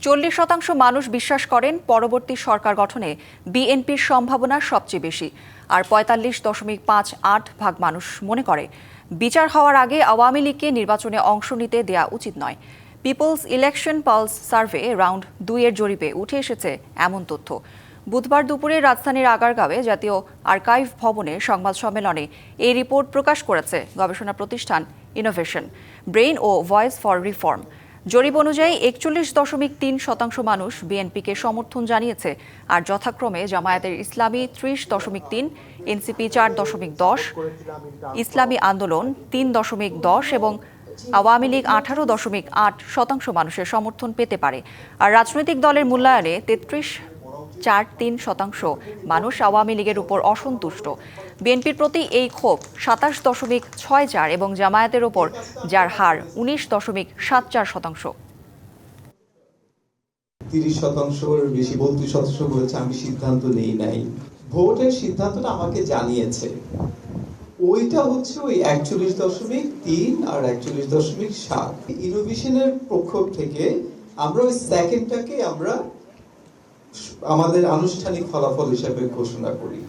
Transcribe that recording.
40% মানুষ বিশ্বাস করেন পরবর্তী সরকার গঠনে বিএনপির সম্ভাবনা সবচেয়ে বেশি, আর 45.58% মানুষ মনে করে বিচার হওয়ার আগে আওয়ামী লীগকে নির্বাচনে অংশ নিতে দেয়া উচিত নয়। People's election pulse survey round 2 এর জরিপে উঠে এসেছে এমন তথ্য। বুধবার দুপুরে রাজধানীর আগারগাঁওয়ে জাতীয় আর্কাইভ ভবনে সংবাদ সম্মেলনে এই রিপোর্ট প্রকাশ করেছে গবেষণা প্রতিষ্ঠান ইনোভেশন, ব্রেইন ও ভয়েস ফর রিফর্ম। জরিপ অনুযায়ী 41.3% মানুষ বিএনপিকে সমর্থন জানিয়েছে, আর যথাক্রমে জামায়াতের ইসলামী 30.3, এনসিপি 4.10, ইসলামী আন্দোলন 3.10 এবং আওয়ামী লীগ 18.8% মানুষের সমর্থন পেতে পারে। আর রাজনৈতিক দলের মূল্যায়নে 33.43% মানুষ আওয়ামী লীগের উপর অসন্তুষ্ট। বিএনপির প্রতি এই ক্ষোভ 27.64 এবং জামায়াতের ওপর যার হার 19.74%। 30%-এর বেশি 32% বলেছে আমি সিদ্ধান্ত নেই নাই। ভোটের সিদ্ধান্তটা আমাকে জানিয়েছে, ওইটা হচ্ছে ওই 41.3 আর 41.7। ইনোভেশনের পক্ষ থেকে আমরা ওই সেকেন্ডটাকে আমরা আমাদের আনুষ্ঠানিক ফলাফল হিসেবে ঘোষণা করি।